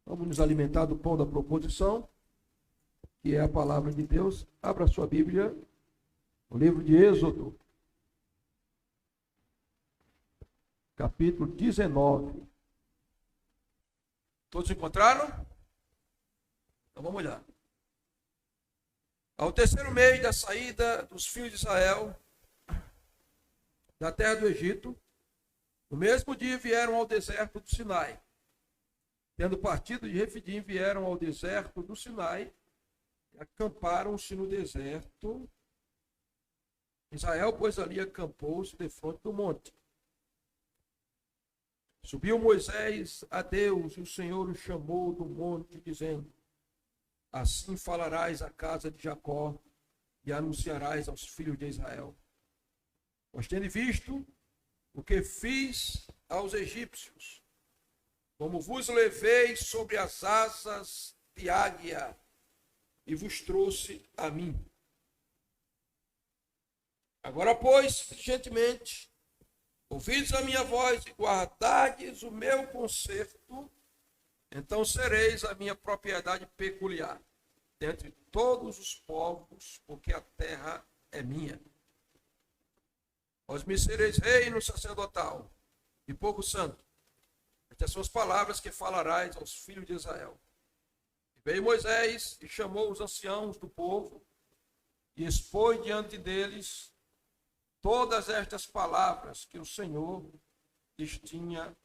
Vamos nos alimentar do pão da proposição, que é a palavra de Deus. Abra sua Bíblia, no livro de Êxodo, capítulo 19. Todos encontraram? Então vamos olhar. Ao terceiro mês da saída dos filhos de Israel da terra do Egito, no mesmo dia vieram ao deserto do Sinai. Tendo partido de Refidim, vieram ao deserto do Sinai e acamparam-se no deserto. Israel, pois, ali acampou-se defronte do monte. Subiu Moisés a Deus, e o Senhor o chamou do monte, dizendo: assim falarás à casa de Jacó e anunciarás aos filhos de Israel: pois tende visto o que fiz aos egípcios, como vos levei sobre as asas de águia e vos trouxe a mim. Agora, pois, diligentemente, ouvides a minha voz e guardardes o meu conserto, então sereis a minha propriedade peculiar dentre todos os povos, porque a terra é minha. Vós me sereis reino sacerdotal e povo santo. Estas são as palavras que falarás aos filhos de Israel. E veio Moisés e chamou os anciãos do povo e expôs diante deles todas estas palavras que o Senhor lhes tinha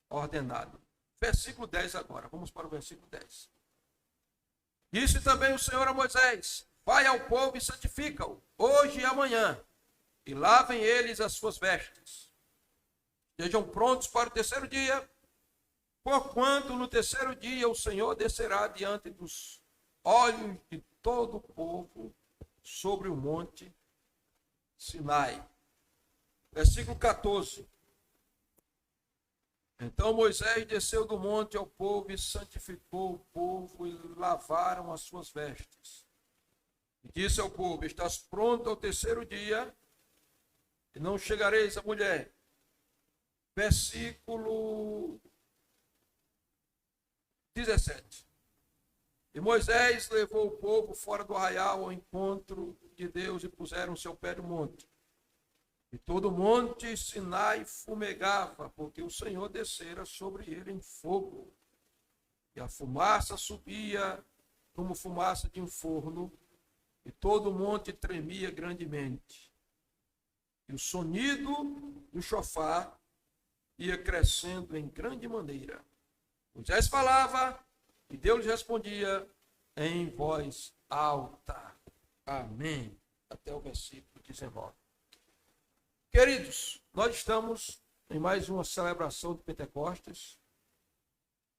ordenado. Versículo 10 agora, vamos para o versículo 10. Disse também o Senhor a Moisés: vai ao povo e santifica-o, hoje e amanhã, e lavem eles as suas vestes. Estejam prontos para o terceiro dia, porquanto no terceiro dia o Senhor descerá diante dos olhos de todo o povo sobre o monte Sinai. Versículo 14. Então Moisés desceu do monte ao povo e santificou o povo e lavaram as suas vestes. E disse ao povo: estás pronto ao terceiro dia e não chegareis à mulher. Versículo 17. E Moisés levou o povo fora do arraial ao encontro de Deus e puseram-se ao pé do monte. E todo o monte Sinai fumegava, porque o Senhor descera sobre ele em fogo. E a fumaça subia como fumaça de um forno, e todo o monte tremia grandemente. E o sonido do chofar ia crescendo em grande maneira. Moisés falava e Deus lhe respondia em voz alta. Amém. Até o versículo 19. Queridos, nós estamos em mais uma celebração de Pentecostes.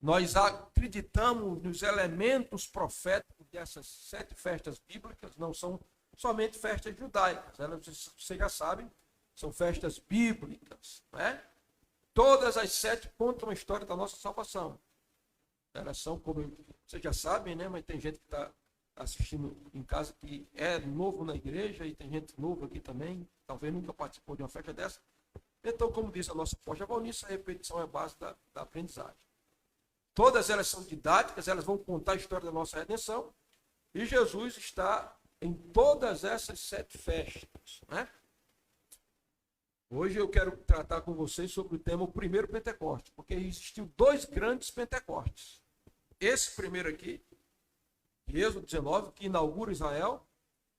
Nós acreditamos nos elementos proféticos dessas 7 festas bíblicas. Não são somente festas judaicas, elas, vocês já sabem, são festas bíblicas, né? Todas as 7 contam a história da nossa salvação. Elas são, como vocês já sabem, né? Mas tem gente que está assistindo em casa que é novo na igreja e tem gente nova aqui também, talvez nunca participou de uma festa dessa. Então, como diz a nossa apóstola Valnice, a repetição é a base da aprendizagem. Todas elas são didáticas, elas vão contar a história da nossa redenção, e Jesus está em todas essas 7 festas, né? Hoje eu quero tratar com vocês sobre o tema o primeiro Pentecoste, porque existiu 2 grandes Pentecostes. Esse primeiro aqui, de Êxodo 19, que inaugura Israel,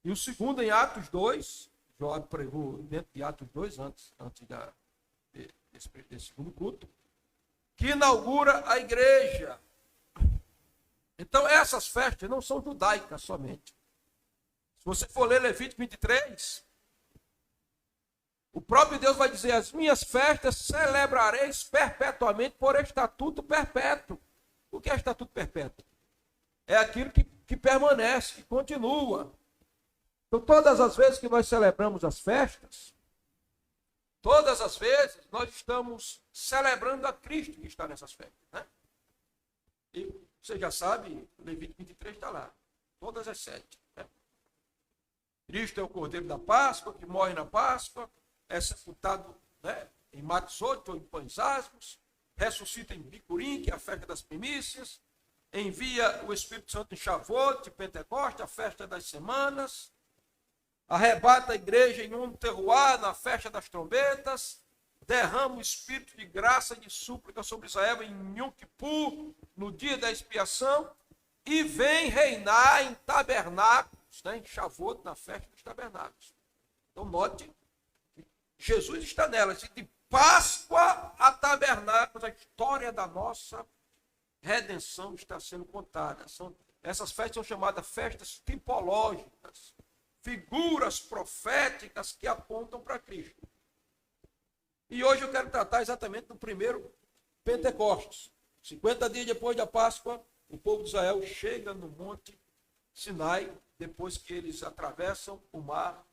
e o segundo em Atos 2, João pregou dentro de Atos 2, antes desse segundo culto, que inaugura a igreja. Então essas festas não são judaicas somente. Se você for ler Levítico 23, o próprio Deus vai dizer: as minhas festas celebrareis perpetuamente por estatuto perpétuo. O que é estatuto perpétuo? É aquilo que permanece, que continua. Então, todas as vezes que nós celebramos as festas, todas as vezes nós estamos celebrando a Cristo que está nessas festas, né? E você já sabe, Levítico 23 está lá, todas as 7. Né? Cristo é o Cordeiro da Páscoa, que morre na Páscoa, é sepultado, né, em Matos 8 ou em pães asmos, ressuscita em Bicurim, que é a festa das primícias, envia o Espírito Santo em Shavuot, de Pentecostes, a festa das semanas, arrebata a igreja em Yom Teruah, na festa das trombetas, derrama o Espírito de graça e de súplica sobre Israel em Yom Kippur, no dia da expiação, e vem reinar em tabernáculos, né, em Shavuot, na festa dos tabernáculos. Então note, Jesus está nela, de Páscoa a tabernáculos, a história da nossa redenção está sendo contada. Essas festas são chamadas festas tipológicas, figuras proféticas que apontam para Cristo. E hoje eu quero tratar exatamente do primeiro Pentecostes. 50 dias depois da Páscoa, o povo de Israel chega no Monte Sinai, depois que eles atravessam o Mar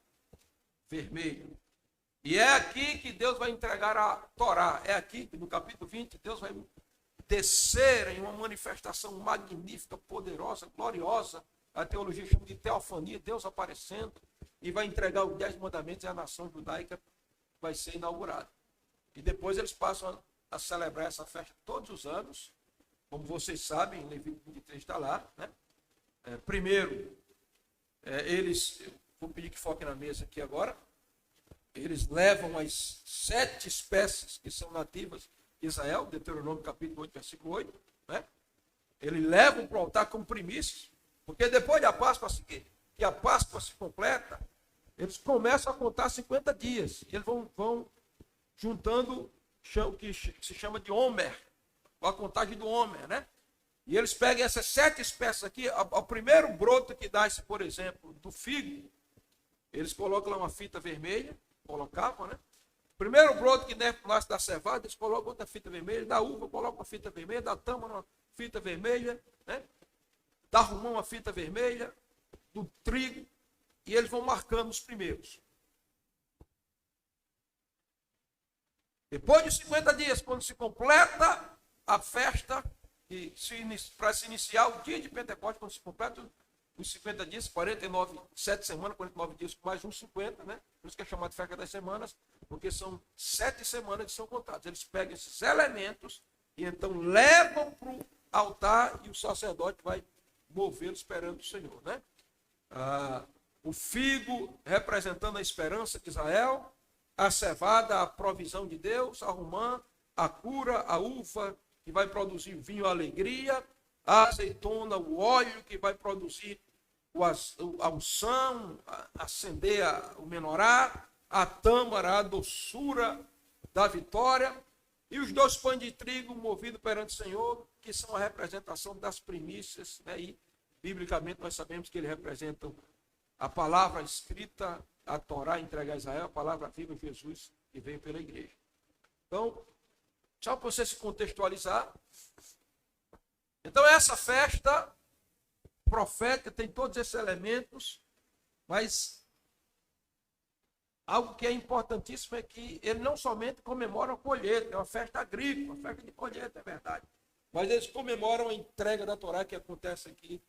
Vermelho. E é aqui que Deus vai entregar a Torá. É aqui que no capítulo 20 Deus vai descer em uma manifestação magnífica, poderosa, gloriosa. A teologia chama de teofania, Deus aparecendo, e vai entregar os 10 mandamentos e a nação judaica vai ser inaugurada. E depois eles passam a celebrar essa festa todos os anos, como vocês sabem, Levítico 23 está lá, né? Primeiro, eles, vou pedir que foquem na mesa aqui agora, eles levam as 7 espécies que são nativas de Israel, Deuteronômio capítulo 8, versículo 8, né? Eles levam para o altar como primícias, porque depois da Páscoa, que a Páscoa se completa, eles começam a contar 50 dias. Eles vão juntando o que se chama de Homer, a contagem do Homer, né? E eles pegam essas 7 espécies aqui, o primeiro broto que nasce, por exemplo, do figo, eles colocam lá uma fita vermelha, colocavam, né? Primeiro broto que nasce da cevada, eles colocam outra fita vermelha, da uva colocam uma fita vermelha, da tâmara uma fita vermelha, né? Da romã uma fita vermelha, do trigo, e eles vão marcando os primeiros. Depois de 50 dias, quando se completa a festa, para se iniciar o dia de Pentecostes, quando se completa os 50 dias, 7 semanas, 49 dias, mais uns 50, né? Por isso que é chamado de festa das semanas, porque são 7 semanas que são contadas. Eles pegam esses elementos e então levam para o altar e o sacerdote vai movê-los perante o Senhor, né? O figo representando a esperança de Israel, a cevada, a provisão de Deus, a romã, a cura, a uva, que vai produzir vinho, a alegria, a azeitona, o óleo, que vai produzir a unção, acender o menorá, a tâmara, a doçura da vitória, e os 2 pães de trigo movidos perante o Senhor, que são a representação das primícias, né? E biblicamente nós sabemos que eles representam a palavra escrita, a Torá entregue a Israel, a palavra viva de Jesus que veio pela igreja. Então, só para você se contextualizar. Então, essa festa profética tem todos esses elementos, mas algo que é importantíssimo é que ele não somente comemora a colheita, é uma festa agrícola, uma festa de colheita, é verdade. Mas eles comemoram a entrega da Torá que acontece aqui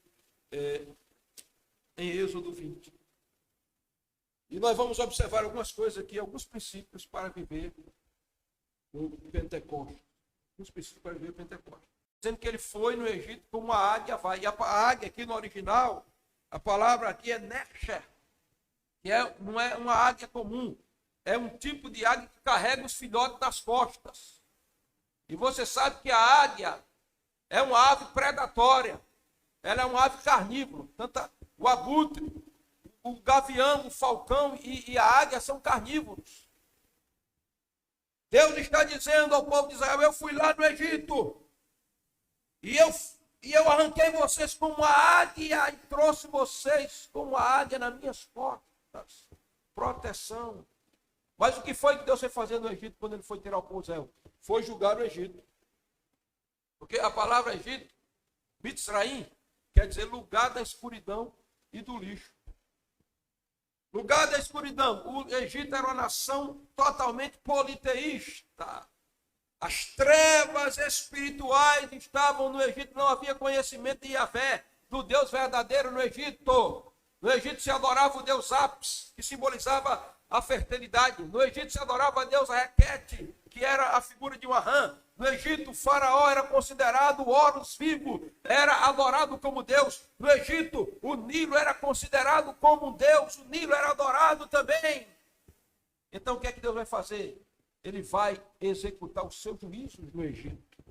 em Êxodo 20. E nós vamos observar algumas coisas aqui, alguns princípios para viver o Pentecostes. Alguns princípios para viver o Pentecostes. Dizendo que ele foi no Egito como a águia vai. E a águia aqui no original, a palavra aqui é Necher, que não é uma águia comum. É um tipo de águia que carrega os filhotes nas costas. E você sabe que a águia é uma ave predatória. Ela é uma ave carnívora. Tanto o abutre, o gavião, o falcão e a águia são carnívoros. Deus está dizendo ao povo de Israel: eu fui lá no Egito e eu arranquei vocês como a águia e trouxe vocês como a águia nas minhas costas. Proteção. Mas o que foi que Deus foi fazer no Egito quando ele foi tirar o povo de Israel? Foi julgar o Egito. Porque a palavra Egito, Mitzraim, quer dizer lugar da escuridão e do lixo. Lugar da escuridão. O Egito era uma nação totalmente politeísta. As trevas espirituais estavam no Egito. Não havia conhecimento de Yahvé, do Deus verdadeiro no Egito. No Egito se adorava o Deus Apis, que simbolizava a fertilidade. No Egito se adorava a deusa Requete, que era a figura de uma rã. No Egito, o faraó era considerado o Horus vivo, era adorado como Deus. No Egito, o Nilo era considerado como Deus, o Nilo era adorado também. Então, o que é que Deus vai fazer? Ele vai executar os seus juízos no Egito.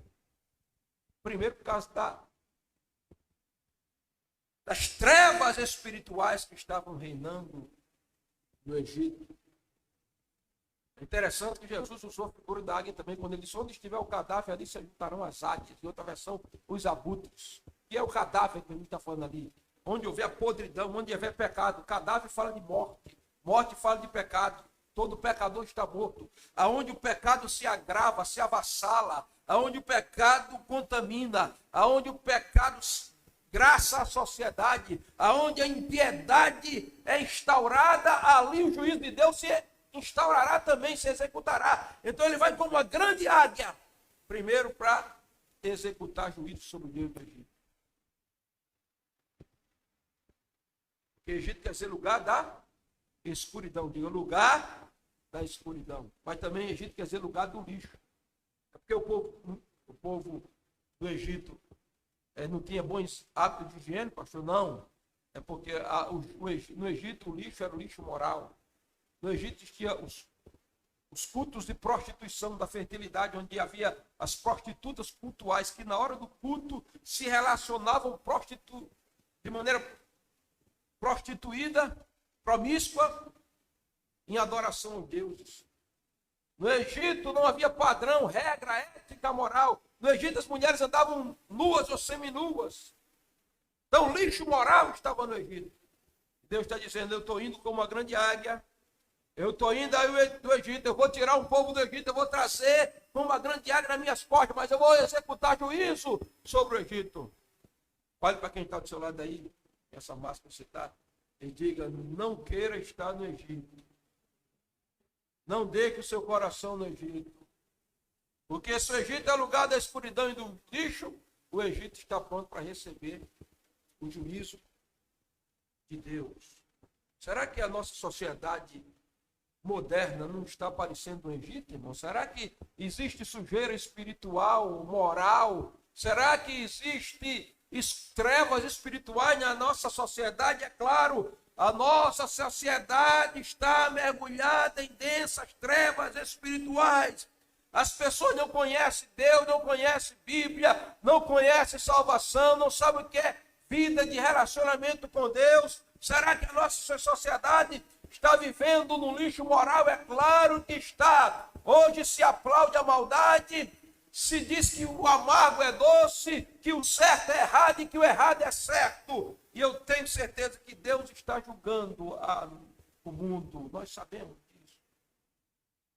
Primeiro, por causa das trevas espirituais que estavam reinando no Egito. É interessante que Jesus usou a figura da águia também, quando ele disse: onde estiver o cadáver, ali se juntarão as águias. Em outra versão, os abutres. E é o cadáver que a gente está falando ali. Onde houver podridão, onde houver pecado. O cadáver fala de morte. Morte fala de pecado. Todo pecador está morto. Aonde o pecado se agrava, se avassala. Aonde o pecado contamina. Aonde o pecado graça à sociedade. Aonde a impiedade é instaurada, ali o juízo de Deus se instaurará também, se executará. Então ele vai como uma grande águia, primeiro para executar juízo sobre o Deus do Egito. Porque Egito quer ser lugar da escuridão. Diga, lugar da escuridão. Mas também Egito quer ser lugar do lixo. É porque o povo do Egito não tinha bons hábitos de higiene, pastor? Não. É porque no Egito o lixo era o lixo moral. No Egito existia os cultos de prostituição da fertilidade, onde havia as prostitutas cultuais, que na hora do culto se relacionavam de maneira prostituída, promíscua, em adoração aos deuses. No Egito não havia padrão, regra, ética, moral. No Egito as mulheres andavam nuas ou seminuas. Então o lixo moral estava no Egito. Deus está dizendo: eu estou indo como uma grande águia. Eu estou indo do Egito, eu vou tirar um povo do Egito, eu vou trazer uma grande águia nas minhas costas, mas eu vou executar juízo sobre o Egito. Olhe para quem está do seu lado aí, essa máscara que você está, e diga: não queira estar no Egito. Não deixe o seu coração no Egito. Porque se o Egito é lugar da escuridão e do lixo, o Egito está pronto para receber o juízo de Deus. Será que a nossa sociedade moderna não está parecendo um Egito, irmão? Será que existe sujeira espiritual, moral? Será que existe trevas espirituais na nossa sociedade? É claro, a nossa sociedade está mergulhada em densas trevas espirituais. As pessoas não conhecem Deus, não conhecem Bíblia, não conhecem salvação, não sabem o que é vida de relacionamento com Deus. Será que a nossa sociedade está vivendo no lixo moral? É claro que está. Hoje se aplaude a maldade, se diz que o amargo é doce, que o certo é errado e que o errado é certo. E eu tenho certeza que Deus está julgando o mundo. Nós sabemos disso.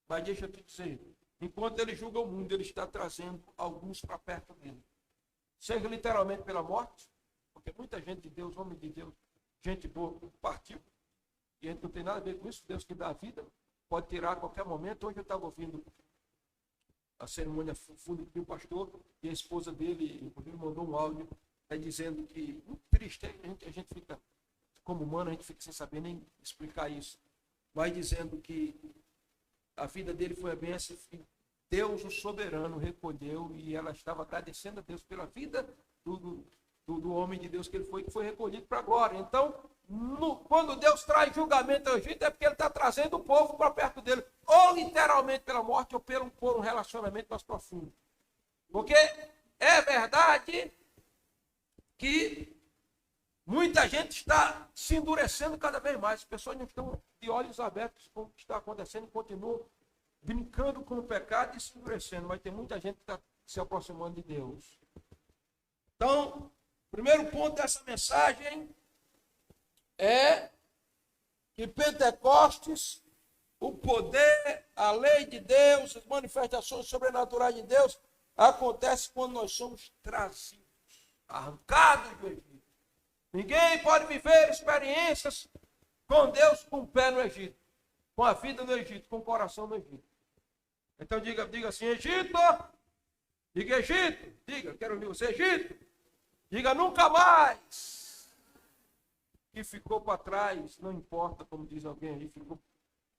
Mas deixa eu te dizer, enquanto ele julga o mundo, ele está trazendo alguns para perto dele. Seja literalmente pela morte, porque muita gente de Deus, homem de Deus, gente boa, partiu. E a gente não tem nada a ver com isso. Deus que dá a vida, pode tirar a qualquer momento. Hoje eu estava ouvindo a cerimônia fundo do pastor, e a esposa dele, inclusive, mandou um áudio dizendo que, muito triste, a gente fica, como humano, a gente fica sem saber nem explicar isso. Vai dizendo que a vida dele foi a bênção, Deus, o soberano, recolheu, e ela estava agradecendo a Deus pela vida do homem de Deus que foi recolhido para a glória. Então, quando Deus traz julgamento ao Egito, é porque ele está trazendo o povo para perto dele, ou literalmente pela morte, ou por um relacionamento mais profundo. Porque é verdade que muita gente está se endurecendo cada vez mais. As pessoas não estão de olhos abertos com o que está acontecendo e continuam brincando com o pecado e se endurecendo. Mas tem muita gente que está se aproximando de Deus. Então, o primeiro ponto dessa mensagem é que Pentecostes, o poder, a lei de Deus, as manifestações sobrenaturais de Deus, acontece quando nós somos trazidos, arrancados do Egito. Ninguém pode viver experiências com Deus com o pé no Egito, com a vida no Egito, com o coração no Egito. Então diga assim: Egito, diga Egito, diga, quero ouvir você, Egito, diga nunca mais. Que ficou para trás, não importa, como diz alguém aí,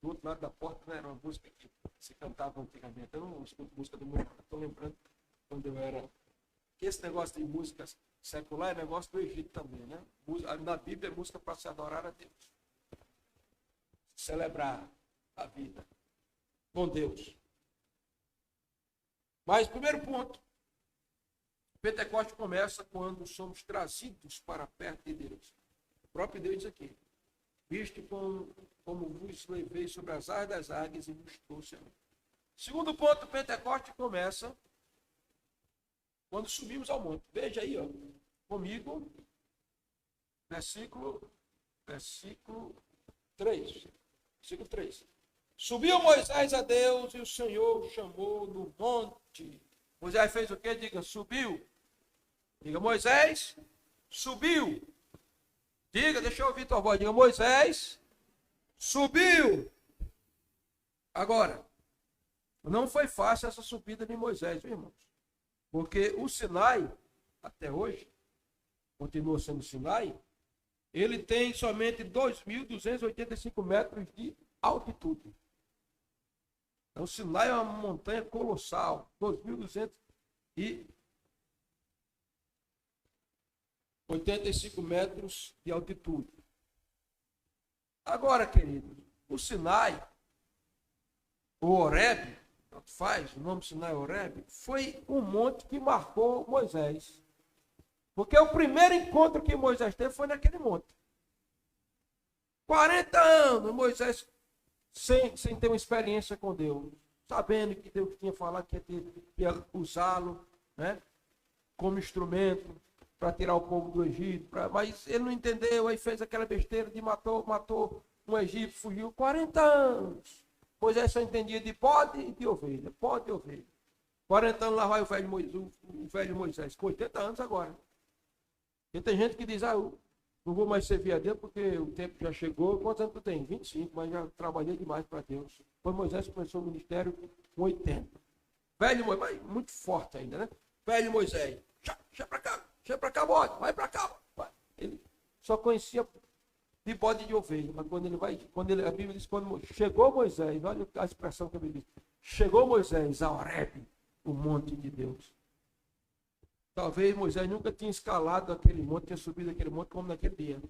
do outro lado da porta, não era uma música que se cantava antigamente. Eu não escuto música do mundo, estou lembrando quando eu era. Que esse negócio de música secular é negócio do Egito também, né? Na Bíblia é música para se adorar a Deus. Celebrar a vida com Deus. Mas, primeiro ponto, Pentecostes começa quando somos trazidos para perto de Deus. O próprio Deus diz aqui, visto como vos levei sobre as asas das águias e vos trouxe a mim. Segundo ponto, Pentecostes começa quando subimos ao monte. Veja aí, ó, comigo, versículo 3. Versículo 3. Subiu Moisés a Deus e o Senhor o chamou no monte. Moisés fez o quê? Diga, subiu. Diga, Moisés subiu. Diga, deixa eu ouvir tua voz. Diga, Moisés subiu. Agora, não foi fácil essa subida de Moisés, viu, irmãos? Porque o Sinai, até hoje, continua sendo Sinai, ele tem somente 2.285 metros de altitude. Então, o Sinai é uma montanha colossal, 2.285 metros de altitude. Agora, querido, o Sinai, o Horebe, tanto faz, o nome Sinai Horebe, foi um monte que marcou Moisés. Porque o primeiro encontro que Moisés teve foi naquele monte. 40 anos, Moisés sem ter uma experiência com Deus, sabendo que Deus tinha falado que ia usá-lo, né, como instrumento para tirar o povo do Egito, mas ele não entendeu, aí fez aquela besteira de matou um egípcio, fugiu 40 anos. Moisés só entendia de bode e de ovelha, 40 anos lá vai o velho Moisés, com 80 anos agora. E tem gente que diz, eu não vou mais servir a Deus porque o tempo já chegou. Quantos anos tu tem? 25, mas já trabalhei demais para Deus. Depois Moisés começou o ministério com 80. Velho Moisés, muito forte ainda, né? Velho Moisés, chega para cá, bode, vai para cá. Vai. Ele só conhecia de bode e de ovelha, mas a Bíblia diz, quando chegou Moisés, olha a expressão que a Bíblia diz, chegou Moisés a Horebe, o monte de Deus. Talvez Moisés nunca tinha escalado aquele monte, tinha subido aquele monte como naquele dia.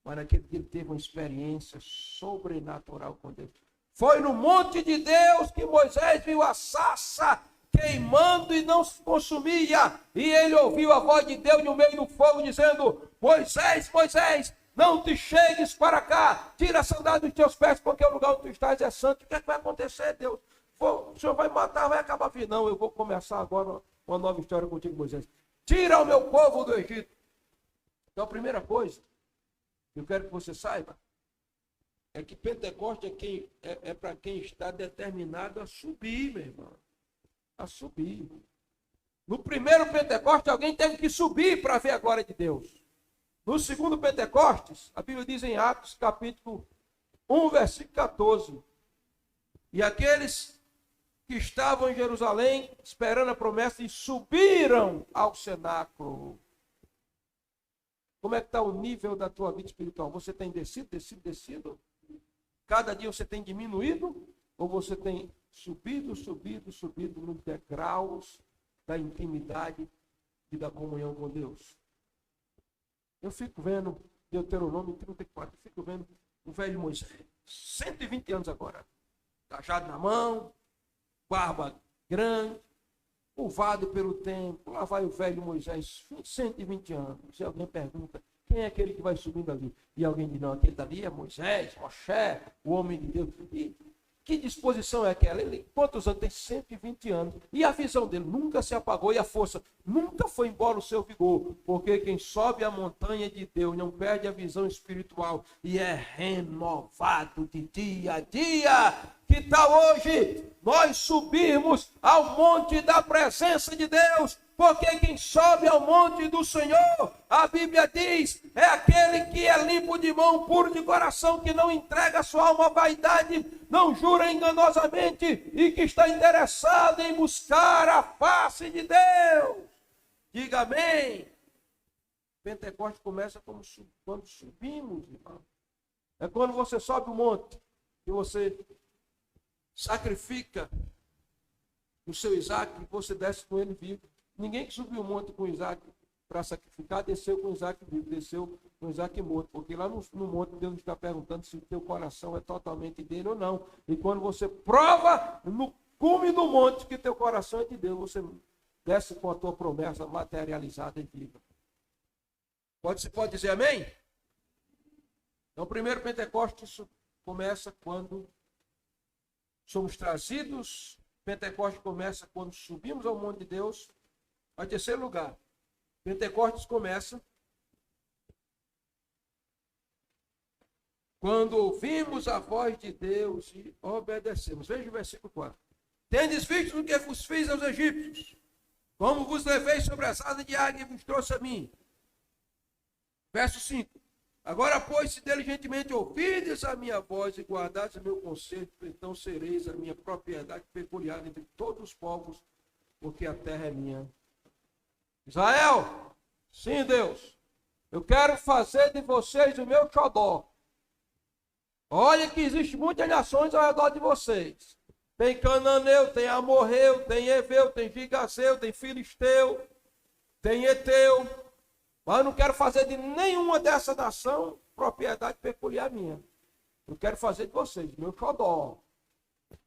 Mas naquele dia ele teve uma experiência sobrenatural com Deus. Foi no monte de Deus que Moisés viu a sarça queimando e não se consumia. E ele ouviu a voz de Deus no meio do fogo dizendo, Moisés, Moisés, não te chegues para cá. Tira a sandália dos teus pés, porque o lugar onde tu estás é santo. O que é que vai acontecer, Deus? O Senhor vai matar, vai acabar a vida. Não, eu vou começar agora uma nova história contigo, Moisés. Tira o meu povo do Egito. Então, a primeira coisa que eu quero que você saiba é que Pentecostes é para quem está determinado a subir, meu irmão. A subir. No primeiro Pentecostes, alguém teve que subir para ver a glória de Deus. No segundo Pentecostes, a Bíblia diz em Atos, capítulo 1, versículo 14. E aqueles que estavam em Jerusalém, esperando a promessa, e subiram ao cenáculo. Como é que está o nível da tua vida espiritual? Você tem descido? Cada dia você tem diminuído? Ou você tem subido nos degraus da intimidade e da comunhão com Deus? Eu fico vendo Deuteronômio 34, eu fico vendo o velho Moisés, 120 anos agora, cajado na mão, barba grande, curvado pelo tempo. Lá vai o velho Moisés, 120 anos. Se alguém pergunta, quem é aquele que vai subindo ali? E alguém diz, não, aquele dali é Moisés, Moshe, o homem de Deus. E que disposição é aquela? Ele, quantos anos? Tem 120 anos. E a visão dele nunca se apagou e a força nunca foi embora o seu vigor. Porque quem sobe a montanha de Deus não perde a visão espiritual e é renovado de dia a dia. Que tal hoje nós subirmos ao monte da presença de Deus? Porque quem sobe ao monte do Senhor, a Bíblia diz, é aquele que é limpo de mão, puro de coração, que não entrega a sua alma à vaidade, não jura enganosamente e que está interessado em buscar a face de Deus. Diga amém. Pentecostes começa quando subimos, irmão. É quando você sobe o monte. que você sacrifica o seu Isaac e você desce com ele vivo. Ninguém que subiu o monte com Isaac para sacrificar, desceu com Isaac vivo, desceu com Isaac morto. Porque lá no monte Deus está perguntando se o teu coração é totalmente dele ou não. E quando você prova no cume do monte que teu coração é de Deus, você desce com a tua promessa materializada e viva. Você pode dizer amém? Então, o primeiro Pentecostes começa quando somos trazidos. Pentecostes começa quando subimos ao monte de Deus. Em terceiro lugar, Pentecostes começa quando ouvimos a voz de Deus e obedecemos. Veja o versículo 4. Tendes visto o que vos fiz aos egípcios, como vos levei sobre as asas de águia e vos trouxe a mim. Verso 5. Agora, pois, se diligentemente ouvides a minha voz e guardares o meu conselho, então sereis a minha propriedade peculiar entre todos os povos, porque a terra é minha. Israel, sim, Deus, eu quero fazer de vocês o meu xodó. Olha que existe muitas nações ao redor de vocês. Tem cananeu, tem amorreu, tem eveu, tem gigaseu, tem filisteu, tem eteu. Mas eu não quero fazer de nenhuma dessa nação propriedade peculiar minha. Eu quero fazer de vocês meu xodó.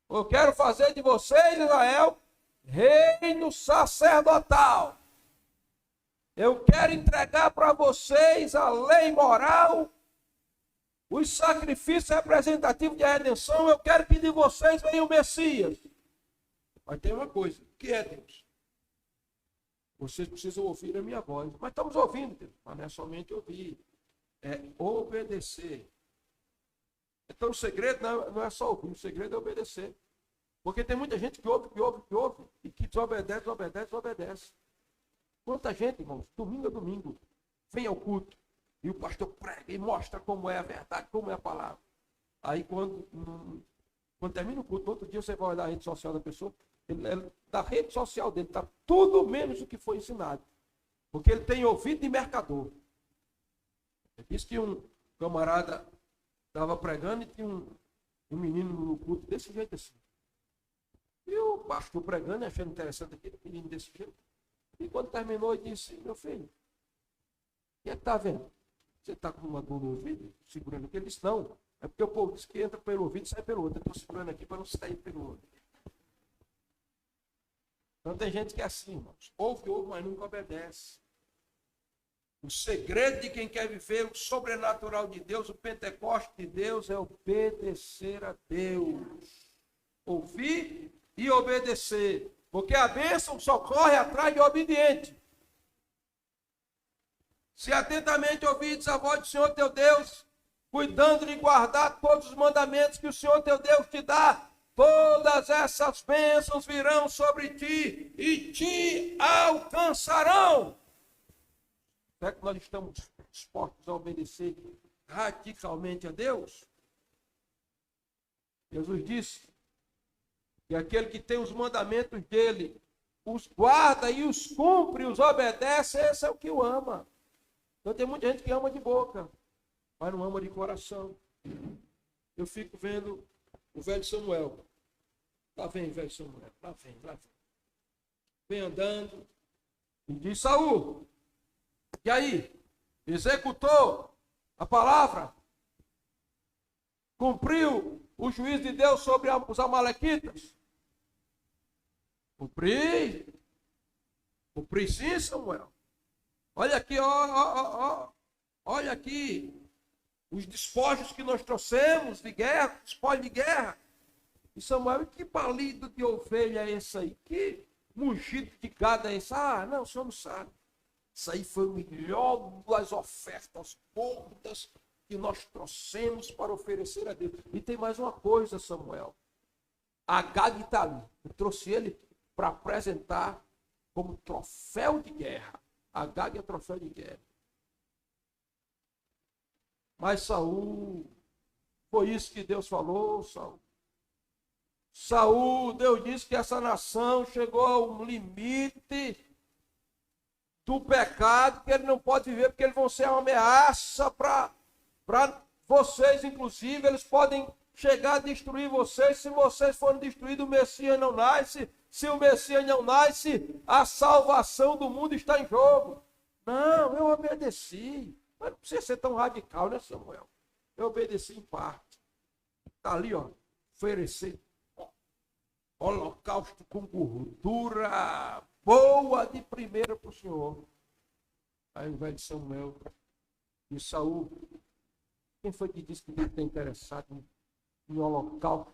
Eu quero fazer de vocês, Israel, reino sacerdotal. Eu quero entregar para vocês a lei moral, os sacrifícios representativos de redenção. Eu quero que de vocês venha o Messias. Mas tem uma coisa, o que é Deus? Vocês precisam ouvir a minha voz. Mas estamos ouvindo, Deus. Mas não é somente ouvir, é obedecer. Então o segredo não é só ouvir, o segredo é obedecer. Porque tem muita gente que ouve, e que desobedece. Quanta gente, irmãos, domingo a domingo, vem ao culto, e o pastor prega e mostra como é a verdade, como é a palavra. Aí quando termina o culto, outro dia você vai olhar a rede social da pessoa, da rede social dele está tudo menos o que foi ensinado. Porque ele tem ouvido de mercador. Ele disse que um camarada estava pregando e tinha um menino no culto desse jeito assim. E o pastor pregando, achando interessante aquele menino desse jeito. E quando terminou, ele disse: meu filho, o que é que está vendo? Você está com uma dor no ouvido? Segurando aqui? Ele disse: não, é porque o povo diz que entra pelo ouvido e sai pelo outro. Eu estou segurando aqui para não sair pelo outro. Então tem gente que é assim, irmãos. Ouve, mas nunca obedece. O segredo de quem quer viver o sobrenatural de Deus, o Pentecoste de Deus, é obedecer a Deus. Ouvir e obedecer. Porque a bênção só corre atrás de obediente. Se atentamente ouvides a voz do Senhor teu Deus, cuidando de guardar todos os mandamentos que o Senhor teu Deus te dá, todas essas bênçãos virão sobre ti e te alcançarão. Será que nós estamos dispostos a obedecer radicalmente a Deus? Jesus disse que aquele que tem os mandamentos dele, os guarda e os cumpre, os obedece, esse é o que o ama. Então tem muita gente que ama de boca, mas não ama de coração. Eu fico vendo o velho Samuel. Lá vem o velho Samuel, lá vem. Vem andando e diz: Saul, e aí? Executou a palavra? Cumpriu o juízo de Deus sobre os amalequitas? Cumpri sim, Samuel. Olha aqui, olha aqui os despojos que nós trouxemos de guerra, despojo de guerra. E Samuel: que balido de ovelha é esse aí? Que mugido de gado é esse? Ah, não, o senhor não sabe. Isso aí foi o melhor das ofertas gordas que nós trouxemos para oferecer a Deus. E tem mais uma coisa, Samuel. Agag está ali. Eu trouxe ele para apresentar como troféu de guerra. Agag é troféu de guerra. Mas Saul, foi isso que Deus falou, Saul. Saul, Deus disse que essa nação chegou ao limite do pecado, que ele não pode viver, porque eles vão ser uma ameaça para vocês, inclusive. Eles podem chegar a destruir vocês. Se vocês forem destruídos, o Messias não nasce. Se o Messias não nasce, a salvação do mundo está em jogo. Não, eu obedeci. Mas não precisa ser tão radical, né, Samuel? Eu obedeci em parte. Está ali, ó, oferecer holocausto com gordura boa de primeira para o Senhor. Aí o velho Samuel e Saul, quem foi que disse que ele está interessado em holocausto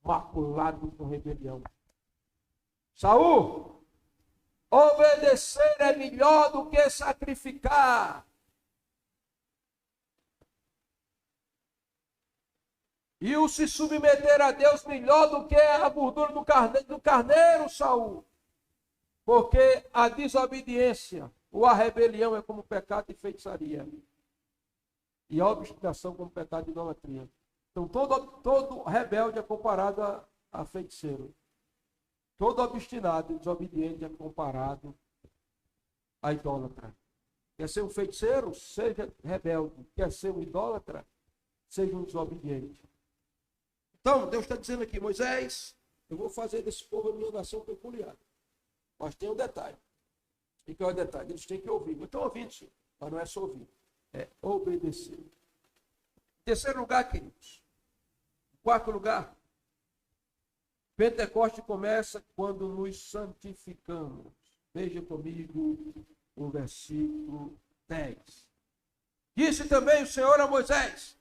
maculado com rebelião? Saul, obedecer é melhor do que sacrificar. E o se submeter a Deus melhor do que a gordura do carneiro, Saul. Porque a desobediência ou a rebelião é como pecado de feitiçaria. E a obstinação como pecado de idolatria. Então todo rebelde é comparado a feiticeiro. Todo obstinado e desobediente é comparado a idólatra. Quer ser um feiticeiro? Seja rebelde. Quer ser um idólatra? Seja um desobediente. Então, Deus está dizendo aqui, Moisés, eu vou fazer desse povo a minha nação peculiar. Mas tem um detalhe. E qual é o detalhe? Eles têm que ouvir. Não estão ouvindo, sim, mas não é só ouvir. É obedecer. Em terceiro lugar, queridos. Em quarto lugar, Pentecoste começa quando nos santificamos. Veja comigo o versículo 10. Disse também o Senhor a Moisés: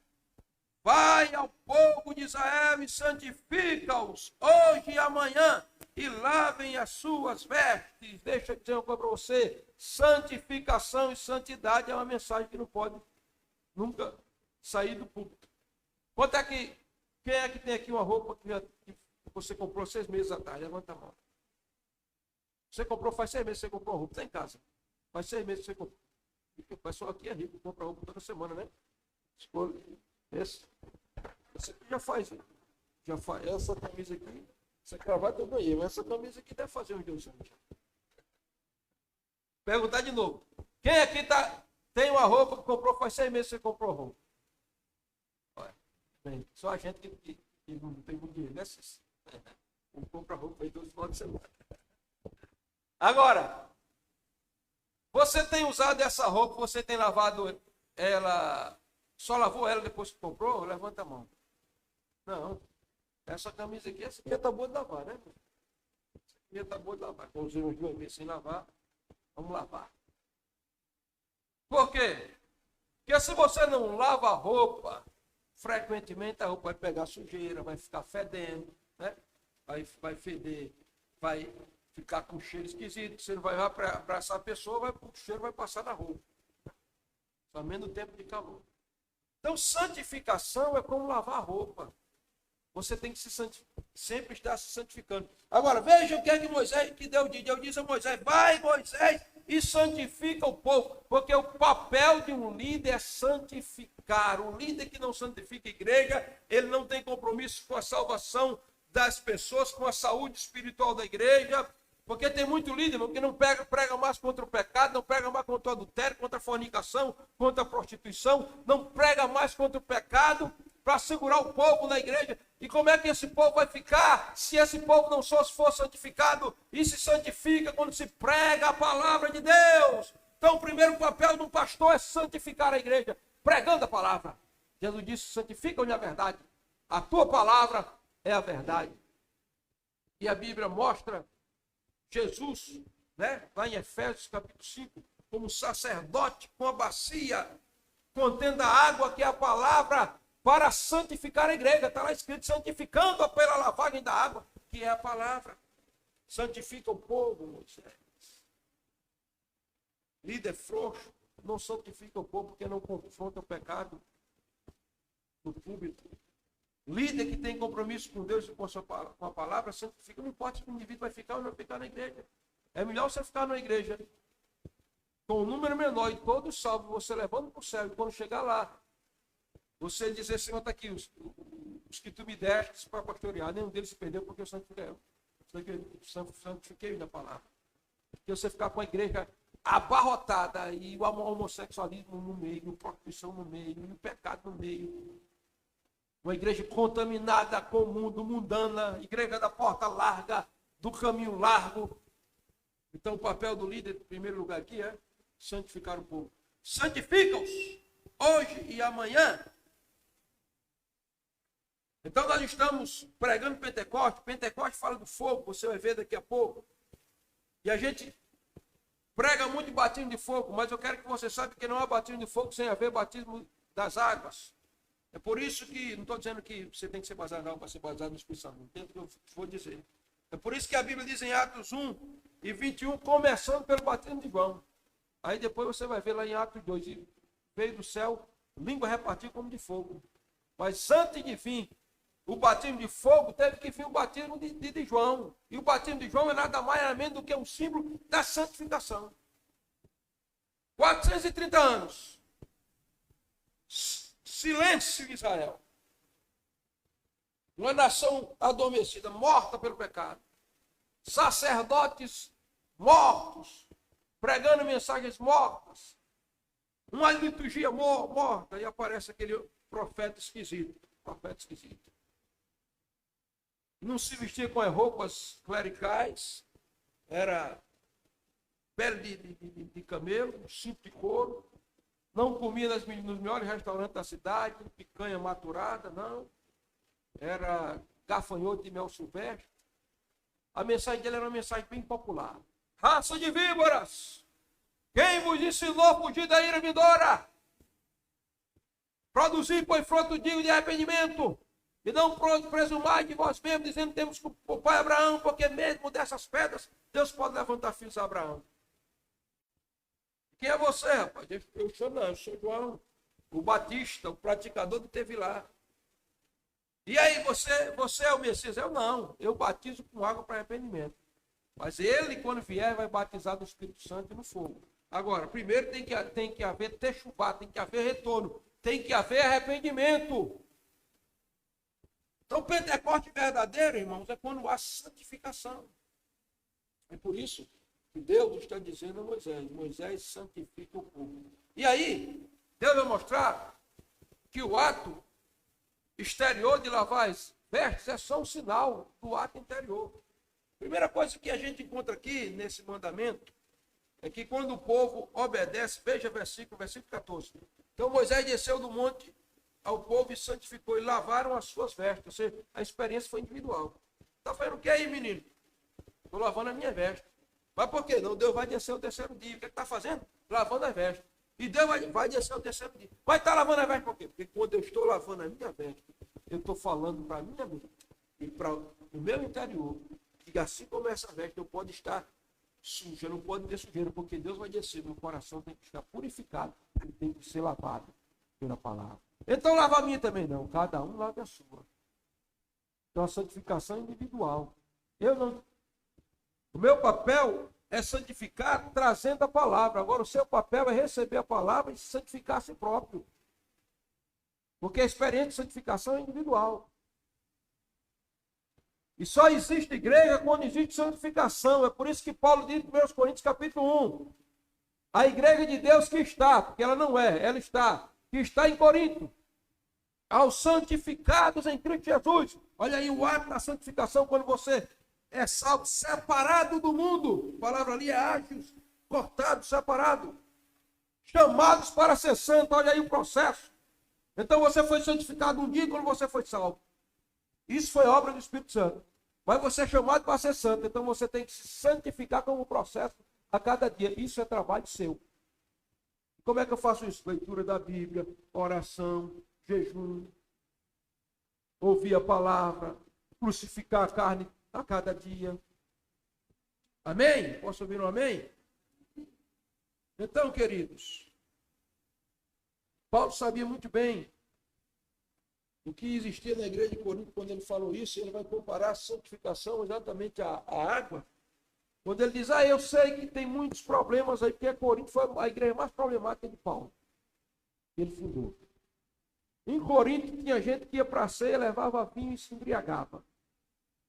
vai ao povo de Israel e santifica-os hoje e amanhã, e lavem as suas vestes. Deixa eu dizer uma coisa para você: santificação e santidade é uma mensagem que não pode nunca sair do público. Quem é que tem aqui uma roupa que você comprou 6 meses atrás? Levanta a mão. Você comprou faz 6 meses que você comprou roupa, está em casa. Faz 6 meses que você comprou. O pessoal aqui é rico, compra roupa toda semana, né? Escolha. Esse aqui já faz. Essa camisa aqui, essa gravata eu ganhei, mas essa camisa aqui deve fazer uns 2 anos. Perguntar de novo. Quem aqui tem uma roupa que comprou faz 6 meses que você comprou roupa? Olha, bem, só a gente que não tem muito dinheiro, né? Não compra roupa aí 2 finais de semana. Agora, você tem usado essa roupa, você tem lavado ela, só lavou ela depois que comprou? Levanta a mão. Não. Essa camisa aqui, essa aqui tá boa de lavar, né? Essa aqui tá boa de lavar. Quando usei uns 2 meses sem lavar, vamos lavar. Por quê? Porque se você não lava a roupa, frequentemente a roupa vai pegar sujeira, vai ficar fedendo, né? Vai feder, vai ficar com cheiro esquisito. Você não vai abraçar a pessoa, o cheiro vai passar na roupa. Somente no tempo de calor. Então, santificação é como lavar a roupa. Você tem que sempre estar se santificando. Agora, veja o que é que Moisés, que Deus disse a Moisés: vai, Moisés, e santifica o povo. Porque o papel de um líder é santificar. O líder que não santifica a igreja, ele não tem compromisso com a salvação das pessoas, com a saúde espiritual da igreja. Porque tem muito líder que não prega mais contra o pecado, não prega mais contra o adultério, contra a fornicação, contra a prostituição, não prega mais contra o pecado para segurar o povo na igreja. E como é que esse povo vai ficar se esse povo não só for santificado e se santifica quando se prega a palavra de Deus? Então o primeiro papel de um pastor é santificar a igreja, pregando a palavra. Jesus disse: santifica-me na verdade. A tua palavra é a verdade. E a Bíblia mostra Jesus, né, lá em Efésios capítulo 5, como sacerdote com a bacia, contendo a água que é a palavra, para santificar a igreja. Está lá escrito: santificando-a pela lavagem da água, que é a palavra. Santifica o povo, Moisés. Líder frouxo não santifica o povo porque não confronta o pecado no público. Líder que tem compromisso com Deus e com a palavra, santifica. Não importa se o indivíduo vai ficar ou não ficar na igreja. É melhor você ficar na igreja com um número menor e todos salvos, você levando para o céu. E quando chegar lá, você dizer: Senhor, está aqui os que tu me deste para pastorear. Nenhum deles se perdeu porque eu santifiquei na palavra. Porque você ficar com a igreja abarrotada e o homossexualismo no meio, a prostituição no meio, e o pecado no meio. Uma igreja contaminada com o mundo, mundana, igreja da porta larga, do caminho largo. Então o papel do líder, em primeiro lugar aqui, é santificar o povo. Santifica-os hoje e amanhã. Então nós estamos pregando Pentecostes. Pentecostes fala do fogo, você vai ver daqui a pouco. E a gente prega muito de batismo de fogo, mas eu quero que você saiba que não há batismo de fogo sem haver batismo das águas. É por isso que, não estou dizendo que você tem que ser baseado não para ser baseado no Espírito Santo, não entendo o que eu vou dizer. É por isso que a Bíblia diz em Atos 1 e 21, começando pelo batismo de João. Aí depois você vai ver lá em Atos 2, e veio do céu, língua repartida como de fogo. Mas antes de vir o batismo de fogo, teve que vir o batismo de João. E o batismo de João é nada mais nada menos do que um símbolo da santificação. 430 anos. Silêncio em Israel. Uma nação adormecida, morta pelo pecado. Sacerdotes mortos, pregando mensagens mortas. Uma liturgia morta. E aparece aquele profeta esquisito. Não se vestia com as roupas clericais, era pele de camelo, cinto de couro, não comia nos melhores restaurantes da cidade, picanha maturada, não, era gafanhoto de mel silvestre. A mensagem dele era uma mensagem bem popular. Raça de víboras, quem vos ensinou a fugir da ira vindoura? Produzir, pois, fruto digno de arrependimento. E não presumai de vós mesmos, dizendo que temos o pai Abraão, porque mesmo dessas pedras, Deus pode levantar filhos a Abraão. Quem é você, rapaz? Eu sou João, o Batista, o praticador de Tevilá. E aí, você é o Messias? Eu não, eu batizo com água para arrependimento. Mas ele, quando vier, vai batizar do Espírito Santo e no fogo. Agora, primeiro tem que haver techubá, tem que haver retorno, tem que haver arrependimento. Então, o Pentecoste verdadeiro, irmãos, é quando há santificação. É por isso que Deus está dizendo a Moisés, Moisés santifica o povo. E aí, Deus vai mostrar que o ato exterior de lavar as vestes é só um sinal do ato interior. Primeira coisa que a gente encontra aqui nesse mandamento é que quando o povo obedece, veja versículo 14. Então Moisés desceu do monte ao povo e santificou, e lavaram as suas vestes. Ou seja, a experiência foi individual. Está fazendo o que aí, menino? Estou lavando a minha veste. Mas por quê? Não, Deus vai descer o terceiro dia. O que está fazendo? Lavando as vestes. E Deus vai descer o terceiro dia. Vai estar lavando a veste por quê? Porque quando eu estou lavando a minha veste, eu estou falando para a minha mente e para o meu interior, que assim como essa veste, eu posso estar suja, não pode ter sujeira, porque Deus vai descer, meu coração tem que estar purificado, ele tem que ser lavado pela palavra. Então lava a minha também não, cada um lava a sua. Então a santificação é individual. O meu papel é santificar trazendo a palavra. Agora o seu papel é receber a palavra e santificar a si próprio. Porque a experiência de santificação é individual. E só existe igreja quando existe santificação. É por isso que Paulo diz em 1 Coríntios capítulo 1. A igreja de Deus que está, porque ela não é, ela está, que está em Corinto. Aos santificados em Cristo Jesus. Olha aí o ato da santificação quando você é salvo, separado do mundo. A palavra ali é ágios, cortado, separado. Chamados para ser santo, olha aí o processo. Então você foi santificado um dia quando você foi salvo. Isso foi obra do Espírito Santo. Mas você é chamado para ser santo, então você tem que se santificar como processo a cada dia. Isso é trabalho seu. Como é que eu faço isso? Leitura da Bíblia, oração, jejum, ouvir a palavra, crucificar a carne a cada dia. Amém? Posso ouvir um amém? Então, queridos, Paulo sabia muito bem o que existia na igreja de Corinto quando ele falou isso. Ele vai comparar a santificação exatamente à água. Quando ele diz, eu sei que tem muitos problemas aí, porque Corinto foi a igreja mais problemática de Paulo. Ele fundou. Em Corinto tinha gente que ia para a ceia, levava vinho e se embriagava.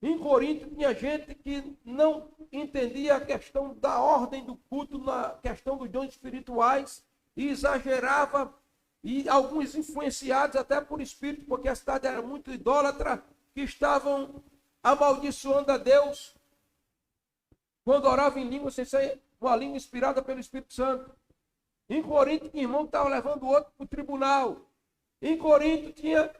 Em Corinto tinha gente que não entendia a questão da ordem do culto, na questão dos dons espirituais, e exagerava e alguns influenciados até por espírito, porque a cidade era muito idólatra, que estavam amaldiçoando a Deus quando oravam em língua, sem ser uma língua inspirada pelo Espírito Santo. Em Corinto tinha irmão que estava levando o outro para o tribunal. Em Corinto tinha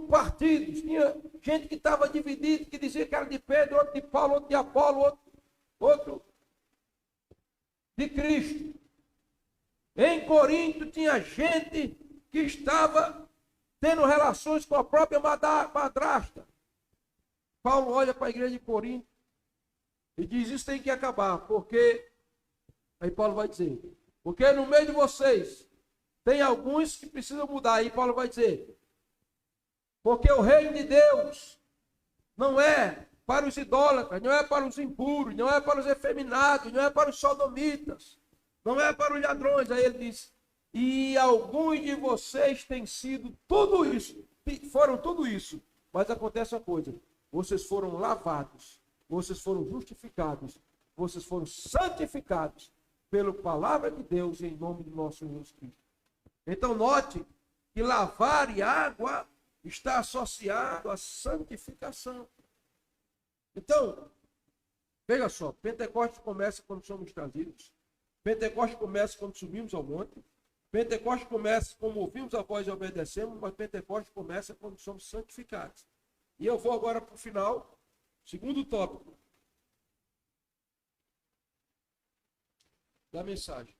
partidos, tinha gente que estava dividida, que dizia que era de Pedro, outro de Paulo, outro de Apolo, outro de Cristo. Em Corinto tinha gente que estava tendo relações com a própria madrasta. Paulo olha para a igreja de Corinto e diz: isso tem que acabar, porque... Aí Paulo vai dizer: porque no meio de vocês tem alguns que precisam mudar. Aí Paulo vai dizer: porque o reino de Deus não é para os idólatras, não é para os impuros, não é para os efeminados, não é para os sodomitas, não é para os ladrões. Aí ele diz: e alguns de vocês têm sido tudo isso, foram tudo isso. Mas acontece uma coisa: vocês foram lavados, vocês foram justificados, vocês foram santificados pela palavra de Deus em nome do nosso Jesus Cristo. Então note que lavar e água está associado à santificação. Então, veja só, Pentecostes começa quando somos trazidos, Pentecostes começa quando subimos ao monte, Pentecostes começa quando ouvimos a voz e obedecemos, mas Pentecostes começa quando somos santificados. E eu vou agora para o final, segundo tópico da mensagem.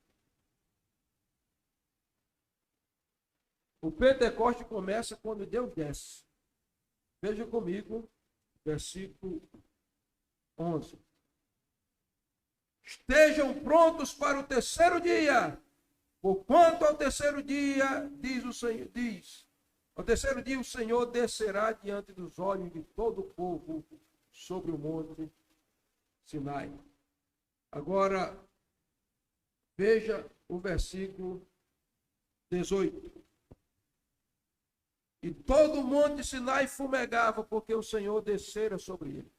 O Pentecoste começa quando Deus desce. Veja comigo, versículo 11. Estejam prontos para o terceiro dia, porquanto ao terceiro dia, diz o Senhor, ao terceiro dia o Senhor descerá diante dos olhos de todo o povo sobre o monte Sinai. Agora, veja o versículo 18. E todo o monte Sinai fumegava, porque o Senhor descera sobre ele.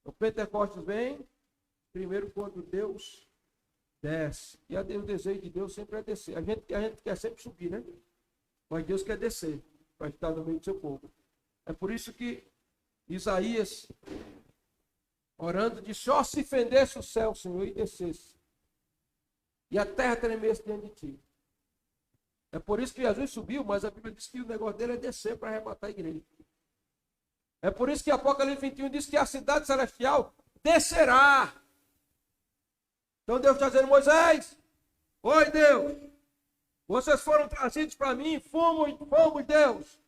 O Pentecostes vem primeiro quando Deus desce. E o desejo de Deus sempre é descer. A gente quer sempre subir, né? Mas Deus quer descer para estar no meio do seu povo. É por isso que Isaías, orando, disse: ó, se fendesse o céu, Senhor, e descesse, e a terra tremesse diante de ti. É por isso que Jesus subiu, mas a Bíblia diz que o negócio dele é descer para arrebatar a igreja. É por isso que Apocalipse 21 diz que a cidade celestial descerá. Então Deus está dizendo: Moisés, oi Deus, vocês foram trazidos para mim, fomos Deus.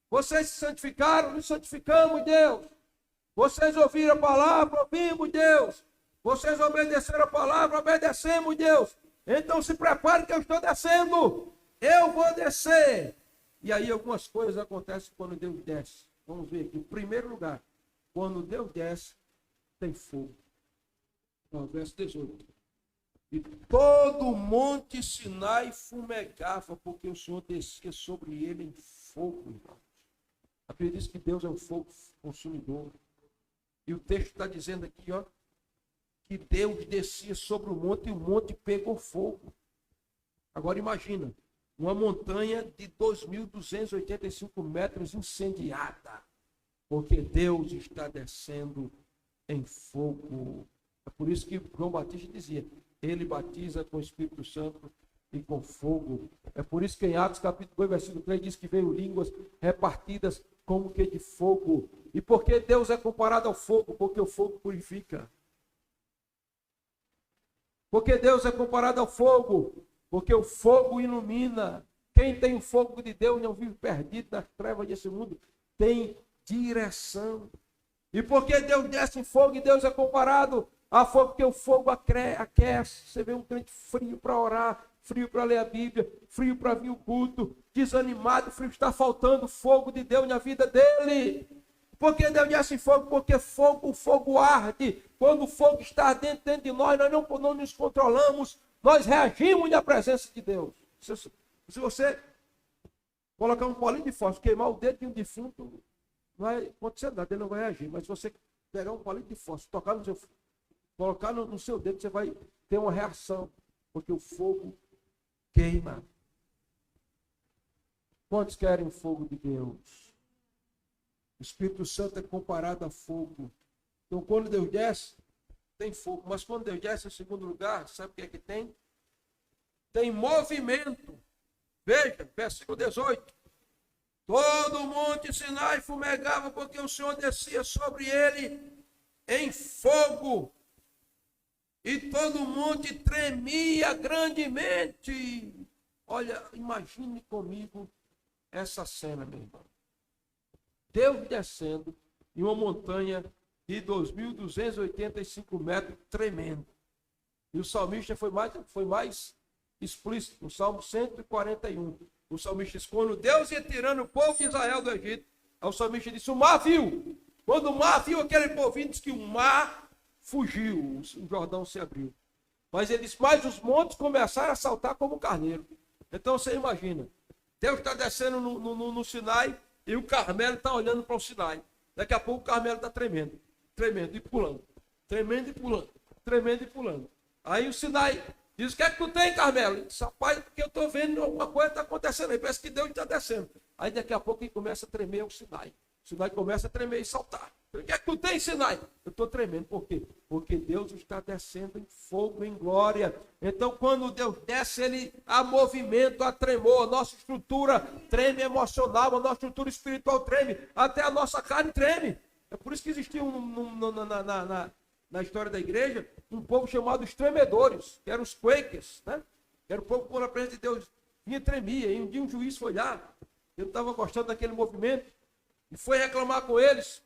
Vocês se santificaram, nos santificamos, Deus. Vocês ouviram a palavra, ouvimos, Deus. Vocês obedeceram a palavra, obedecemos, Deus. Então se prepare que eu estou descendo. Eu vou descer. E aí algumas coisas acontecem quando Deus desce. Vamos ver aqui. Em primeiro lugar, quando Deus desce, tem fogo. Então, verso 18. E todo o monte Sinai fumegava, porque o Senhor descia sobre ele em fogo, irmãos. A Bíblia diz que Deus é um fogo consumidor. E o texto está dizendo aqui, ó, que Deus descia sobre o monte e o monte pegou fogo. Agora imagina, uma montanha de 2.285 metros incendiada, porque Deus está descendo em fogo. É por isso que João Batista dizia: ele batiza com o Espírito Santo e com fogo. É por isso que em Atos capítulo 2, versículo 3 diz que veio línguas repartidas como que de fogo. E por que Deus é comparado ao fogo? Porque o fogo purifica. Porque Deus é comparado ao fogo? Porque o fogo ilumina. Quem tem o fogo de Deus não vive perdido nas trevas desse mundo. Tem direção. E porque Deus desce em fogo e Deus é comparado a fogo, porque o fogo aquece. Você vê um crente frio para orar, frio para ler a Bíblia, frio para vir o culto, desanimado, frio, está faltando fogo de Deus na vida dele. Porque Deus desce em fogo? Porque o fogo arde. Quando o fogo está dentro de nós, nós não nos controlamos, nós reagimos na presença de Deus. Se você colocar um polinho de fósforo, queimar o dedo de um defunto, não vai acontecer nada, ele não vai reagir. Mas se você pegar um polinho de fósforo, tocar no seu, colocar no seu dedo, você vai ter uma reação, porque o fogo queima. Quantos querem o fogo de Deus? O Espírito Santo é comparado a fogo. Então, quando Deus desce, tem fogo. Mas quando Deus desce, em segundo lugar, sabe o que é que tem? Tem movimento. Veja, versículo 18. Todo o monte Sinai fumegava, porque o Senhor descia sobre ele em fogo. E todo o monte tremia grandemente. Olha, imagine comigo essa cena, meu irmão. Deus descendo em uma montanha de 2.285 metros, tremendo. E o salmista foi mais explícito, no Salmo 141. O salmista diz, quando Deus ia tirando o povo de Israel do Egito, o salmista disse, o mar viu. Quando o mar viu aquele povinho, diz que o mar fugiu, o Jordão se abriu. Mas ele disse, mas os montes começaram a saltar como carneiro. Então você imagina, Deus está descendo no Sinai e o Carmelo está olhando para o Sinai. Daqui a pouco o Carmelo está tremendo, tremendo e pulando, tremendo e pulando, tremendo e pulando. Aí o Sinai diz, o que é que tu tem, Carmelo? Ele disse, rapaz, porque eu estou vendo alguma coisa está acontecendo aí, parece que Deus está descendo. Aí daqui a pouco ele começa a tremer o Sinai. O Sinai começa a tremer e saltar. O que é que tu tem, Sinai? Eu estou tremendo. Por quê? Porque Deus está descendo em fogo, em glória. Então, quando Deus desce, ele há movimento, há tremor. A nossa estrutura treme emocional, a nossa estrutura espiritual treme. Até a nossa carne treme. É por isso que existia na história da igreja um povo chamado os tremedores, que eram os Quakers, né? Que era o povo que, quando a presença de Deus vinha, tremia. E um dia um juiz foi lá, ele estava gostando daquele movimento, e foi reclamar com eles.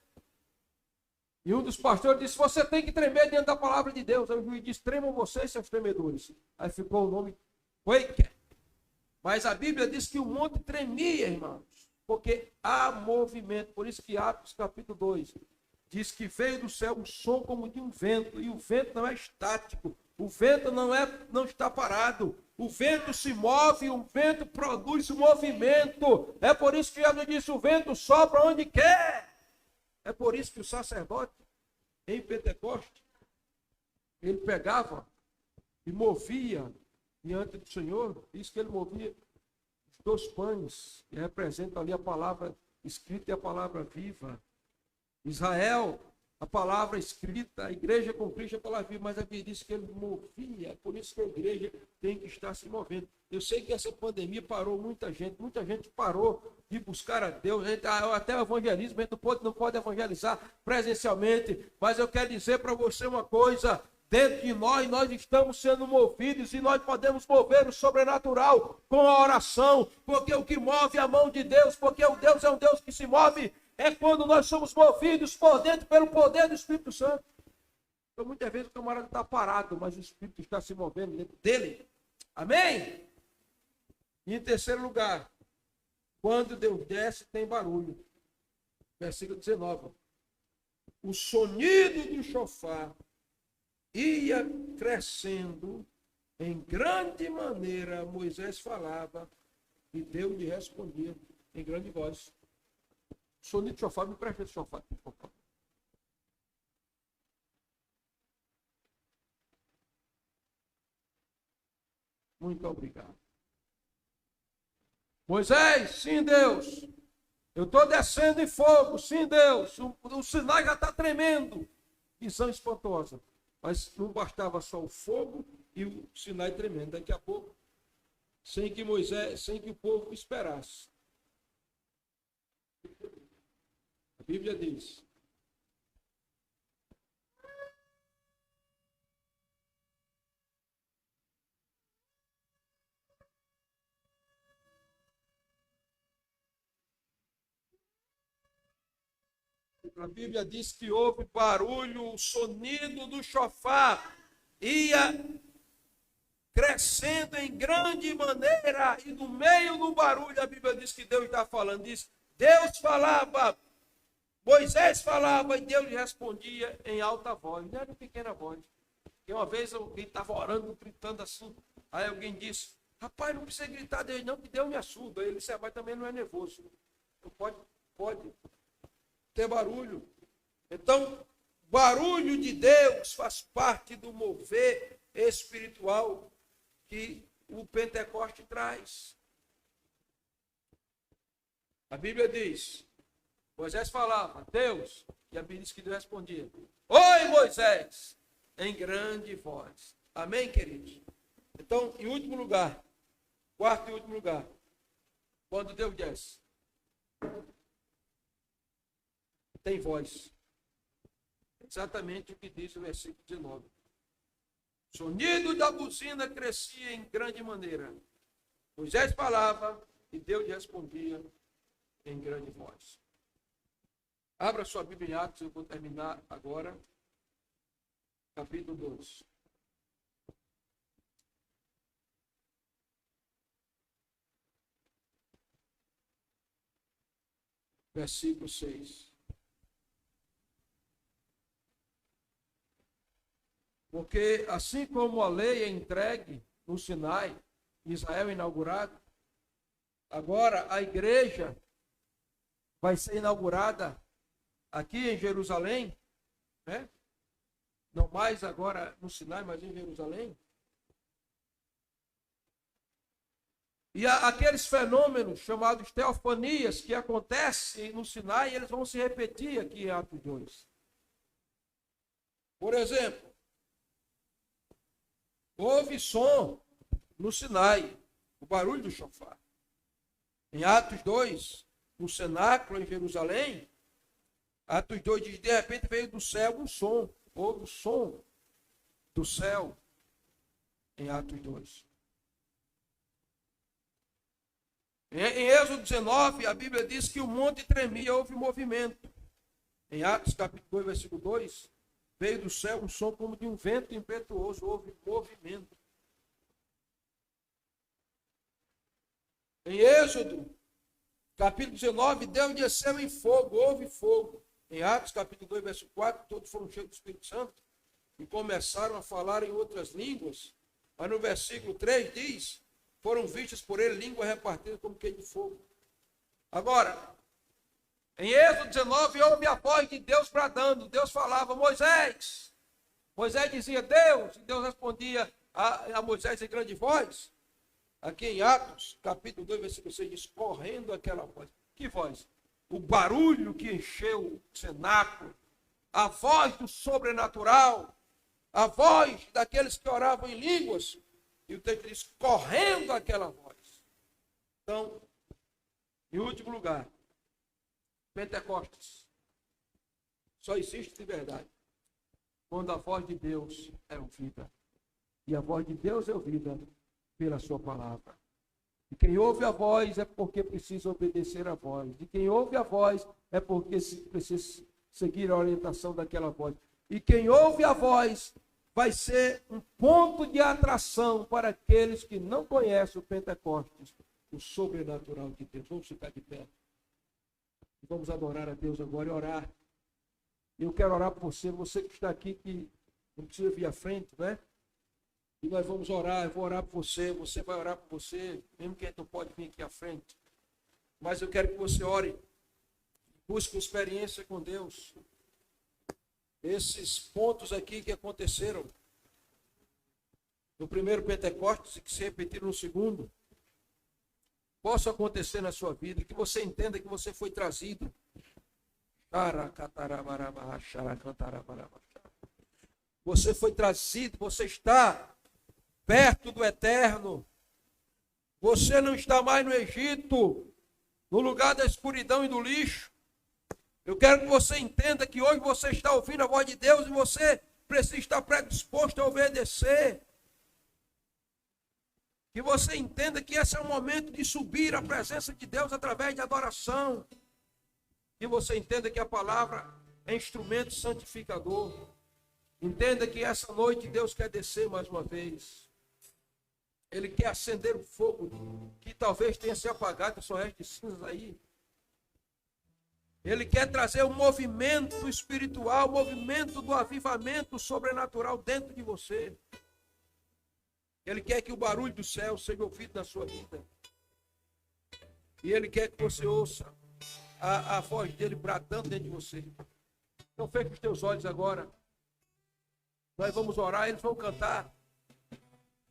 E um dos pastores disse, você tem que tremer diante da palavra de Deus. Aí o juiz disse, tremam vocês, seus tremedores. Aí ficou o nome Quaker. Mas a Bíblia diz que o monte tremia, irmãos, porque há movimento. Por isso que Atos capítulo 2 diz que veio do céu um som como de um vento. E o vento não é estático. O vento não está parado. O vento se move, o vento produz movimento. É por isso que Jesus disse, o vento sopra onde quer. É por isso que o sacerdote, em Pentecoste, ele pegava e movia diante do Senhor, isso que ele movia os 2 pães, que representam ali a palavra escrita e a palavra viva. Israel, a palavra escrita, a igreja com Cristo, a palavra viva, mas a Bíblia diz que ele movia, por isso que a igreja tem que estar se movendo. Eu sei que essa pandemia parou muita gente parou de buscar a Deus, até o evangelismo, a gente não pode evangelizar presencialmente, mas eu quero dizer para você uma coisa, dentro de nós estamos sendo movidos e nós podemos mover o sobrenatural com a oração, porque o que move é a mão de Deus, porque o Deus é um Deus que se move, é quando nós somos movidos por dentro pelo poder do Espírito Santo. Então muitas vezes o camarada está parado, mas o Espírito está se movendo dentro dele. Amém? E em terceiro lugar, quando Deus desce, tem barulho. Versículo 19. O sonido do chofar ia crescendo em grande maneira. Moisés falava e Deus lhe respondia em grande voz. O sonido do chofar, me presta esse chofar aqui, por favor. Muito obrigado. Moisés, sim, Deus. Eu estou descendo em fogo, sim, Deus. O Sinai já está tremendo. Visão espantosa. Mas não bastava só o fogo e o Sinai tremendo. Daqui a pouco, sem que o povo esperasse. A Bíblia diz. A Bíblia diz que houve barulho, o sonido do chofar ia crescendo em grande maneira, e no meio do barulho a Bíblia diz que Deus está falando, diz, Deus falava, Moisés falava e Deus lhe respondia em alta voz, não era em pequena voz. E uma vez alguém estava orando, gritando assim, aí alguém disse, rapaz, não precisa gritar Deus não, que Deus me assuda. Aí ele disse, mas também não é nervoso. Então pode ter barulho. Então, barulho de Deus faz parte do mover espiritual que o Pentecoste traz. A Bíblia diz, Moisés falava, Deus, e a Bíblia diz que Deus respondia, oi Moisés, em grande voz. Amém, queridos? Então, em último lugar, quarto e último lugar, quando Deus desce, tem voz. Exatamente o que diz o versículo 19. O sonido da buzina crescia em grande maneira. Moisés falava e Deus respondia em grande voz. Abra sua Bíblia em Atos, eu vou terminar agora. Capítulo 2. Versículo 6. Porque assim como a lei é entregue no Sinai, Israel é inaugurado, agora a igreja vai ser inaugurada aqui em Jerusalém, né? Não mais agora no Sinai, mas em Jerusalém. E aqueles fenômenos chamados teofanias que acontecem no Sinai, eles vão se repetir aqui em Atos 2. Por exemplo, houve som no Sinai, o barulho do chofar. Em Atos 2, no cenáculo em Jerusalém, Atos 2 diz, de repente veio do céu um som. Houve o som do céu em Atos 2. Em Êxodo 19, a Bíblia diz que o monte tremia, houve movimento. Em Atos capítulo 2, versículo 2, veio do céu um som como de um vento impetuoso, houve movimento. Em Êxodo capítulo 19, Deus desceu em fogo, houve fogo. Em Atos capítulo 2, versículo 4, todos foram cheios do Espírito Santo e começaram a falar em outras línguas. Mas no versículo 3 diz, foram vistas por ele línguas repartidas como que de fogo. Agora, em Êxodo 19, houve a voz de Deus bradando. Deus falava, Moisés. Moisés dizia, Deus. E Deus respondia a Moisés em grande voz. Aqui em Atos, capítulo 2, versículo 6, diz, correndo aquela voz. Que voz? O barulho que encheu o cenáculo. A voz do sobrenatural. A voz daqueles que oravam em línguas. E o texto diz, correndo aquela voz. Então, em último lugar, Pentecostes só existe de verdade quando a voz de Deus é ouvida. E a voz de Deus é ouvida pela sua palavra. E quem ouve a voz é porque precisa obedecer a voz. E quem ouve a voz é porque precisa seguir a orientação daquela voz. E quem ouve a voz vai ser um ponto de atração para aqueles que não conhecem o Pentecostes, o sobrenatural de Deus. Vamos ficar de pé. Vamos adorar a Deus agora e orar. Eu quero orar por você, você que está aqui, que não precisa vir à frente, né? E nós vamos orar, eu vou orar por você, você vai orar por você, mesmo que a gente não pode vir aqui à frente. Mas eu quero que você ore, busque experiência com Deus. Esses pontos aqui que aconteceram no primeiro Pentecostes e que se repetiram no segundo, possa acontecer na sua vida, que você entenda que você foi trazido. Você foi trazido, você está perto do eterno. Você não está mais no Egito, no lugar da escuridão e do lixo. Eu quero que você entenda que hoje você está ouvindo a voz de Deus e você precisa estar predisposto a obedecer. Que você entenda que esse é o momento de subir à presença de Deus através de adoração. Que você entenda que a palavra é instrumento santificador. Entenda que essa noite Deus quer descer mais uma vez. Ele quer acender o fogo que talvez tenha se apagado, só resta de cinzas aí. Ele quer trazer um movimento espiritual, um movimento do avivamento sobrenatural dentro de você. Ele quer que o barulho do céu seja ouvido na sua vida. E Ele quer que você ouça a voz dele bradando dentro de você. Então feche os teus olhos agora. Nós vamos orar, eles vão cantar.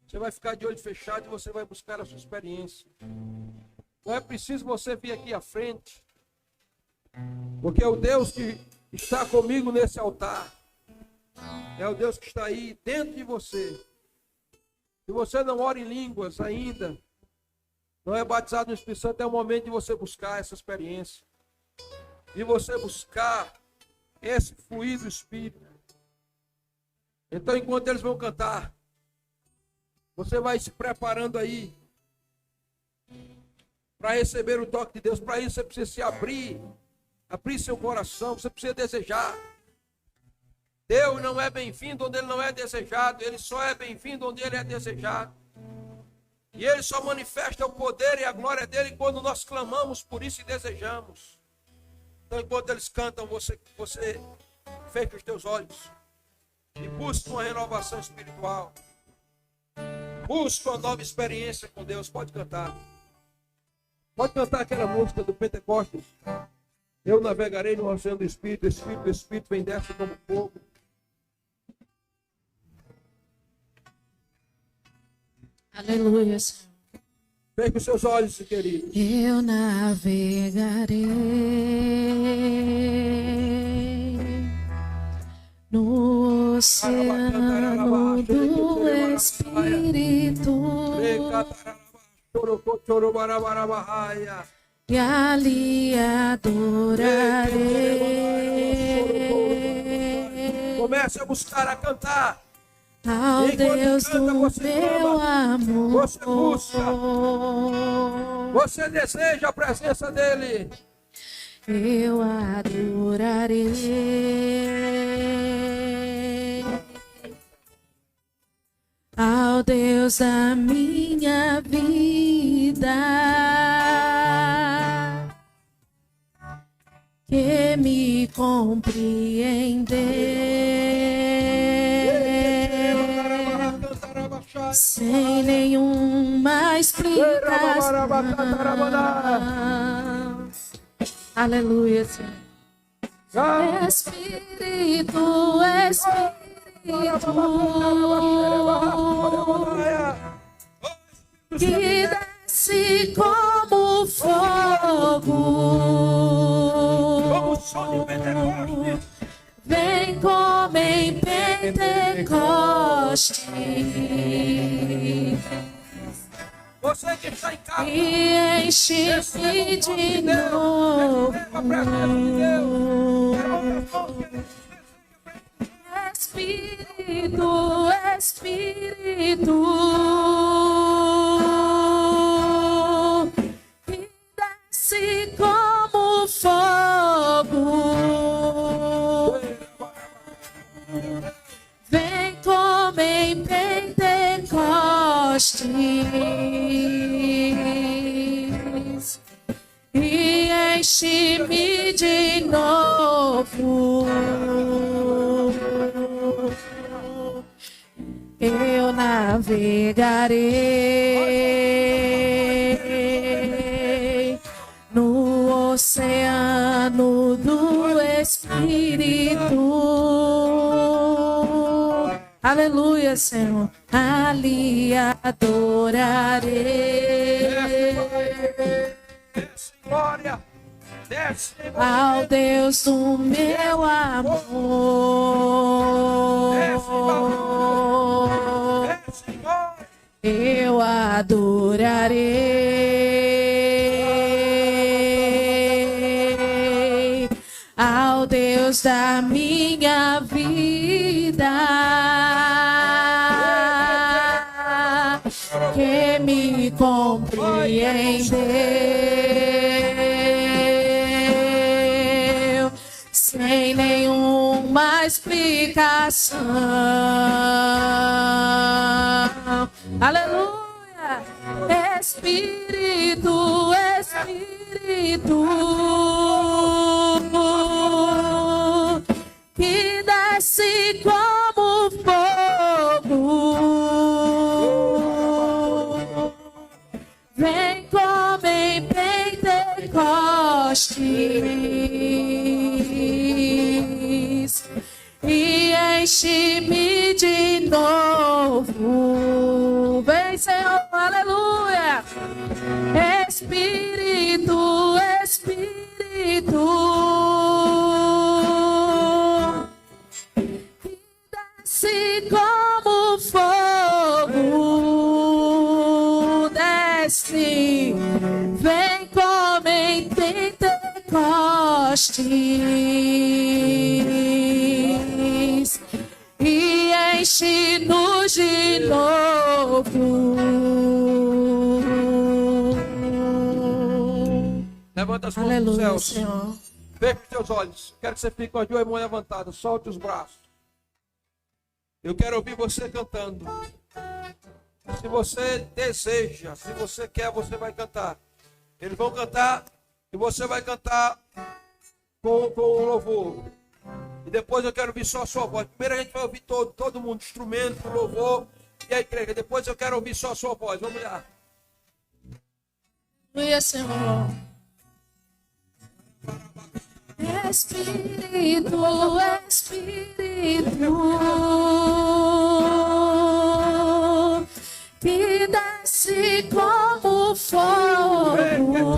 Você vai ficar de olho fechado e você vai buscar a sua experiência. Não é preciso você vir aqui à frente. Porque o Deus que está comigo nesse altar é o Deus que está aí dentro de você. Se você não ora em línguas ainda, não é batizado no Espírito Santo, é o momento de você buscar essa experiência. De você buscar esse fluir do Espírito. Então, enquanto eles vão cantar, você vai se preparando aí para receber o toque de Deus. Para isso você precisa se abrir seu coração, você precisa desejar. Deus não é bem-vindo onde ele não é desejado, ele só é bem-vindo onde ele é desejado. E ele só manifesta o poder e a glória dele quando nós clamamos por isso e desejamos. Então, enquanto eles cantam, você fecha os teus olhos e busca uma renovação espiritual. Busca uma nova experiência com Deus. Pode cantar. Pode cantar aquela música do Pentecostes. Eu navegarei no oceano do Espírito, o Espírito vem desce como fogo. Aleluia, Senhor. Feche os seus olhos, querido. Eu navegarei no oceano do Espírito e ali adorarei. Comece a buscar, a cantar. Ao Deus canta, do meu amor, você busca, você deseja a presença dele. Eu adorarei ao Deus da minha vida, que me compreendeu sem nenhuma explicação. Aleluia, Senhor. Espírito, Espírito, que desce como fogo, vem como em Pentecostes. Você que está em casa, e enche-me de novo. Espírito, Espírito, que desce como fogo, vem como em Pentecostes e enche-me de novo. Eu navegarei no oceano do Espírito. Aleluia, Senhor. Ali adorarei. desce glória, desce ao Deus do meu amor. Eu adorarei ao Deus da minha vida, que me compreendeu sem nenhuma explicação. Aleluia! Espírito, Espírito, que desce como fogo, vem como em Pentecostes e enche-me de novo. Vem, Senhor, aleluia. Espírito, Espírito, que desce como fogo, desce, vem como em Pentecostes e enche-nos de novo. Levanta as mãos para os Aleluia, céus. Senhor. Feche os teus olhos. Quero que você fique com as duas mãos levantadas. Solte os braços. Eu quero ouvir você cantando. Se você deseja, se você quer, você vai cantar. Eles vão cantar e você vai cantar com louvor. E depois eu quero ouvir só a sua voz. Primeiro a gente vai ouvir todo mundo, instrumento, louvor e a igreja. Depois eu quero ouvir só a sua voz. Vamos lá. Aleluia, Senhor. Espírito, Espírito, que desce como fogo,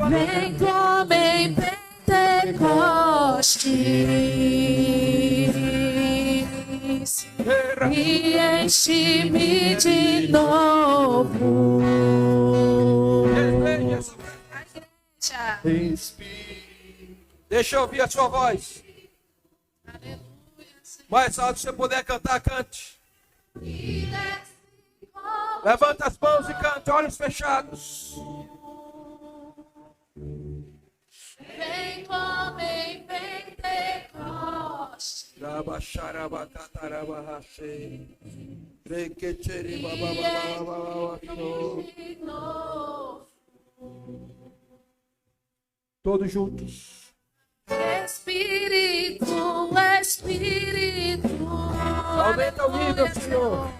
vem como em Pentecostes e enche-me de novo. Deixa eu ouvir a sua voz. Mais alto, se você puder cantar, cante. Levanta as mãos e cante, olhos fechados. Vem como em Pentecostes de novo. Todos juntos. Espírito, Espírito, Aumenta o nível, Senhor.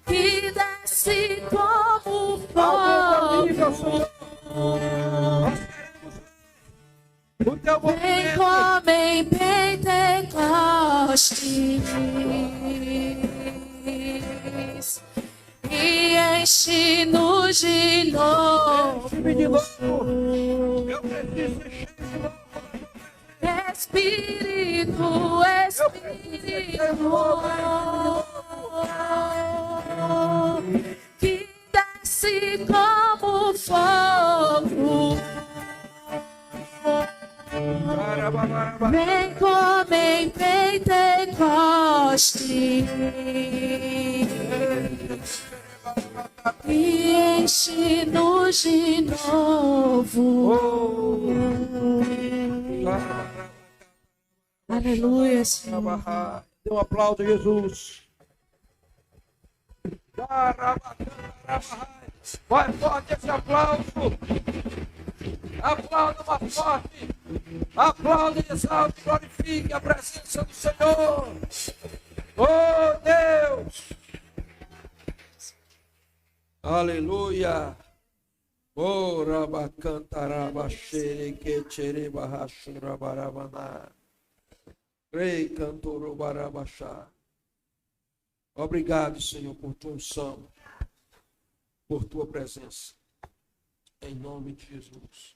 que desce como Aumenta o nível, fogo, Senhor. O teu vem movimento. como em Pentecostes e enche-nos de novo. Enche-me de novo. Eu preciso ser cheio de novo. Espírito, Espírito, que desce como fogo, vem como em Pentecostes e enche-nos de novo. Aleluia, Senhor. Dê um aplauso, Jesus. Vai forte esse aplauso. Aplauda mais forte. Aplauda e exalte, glorifique a presença do Senhor. Oh, Deus. Aleluia. Oh, rabacantaraba, xerequechereba, rachurabarabaná. Rei cantoro barabachá. Obrigado, Senhor, por tua unção, por tua presença. Em nome de Jesus.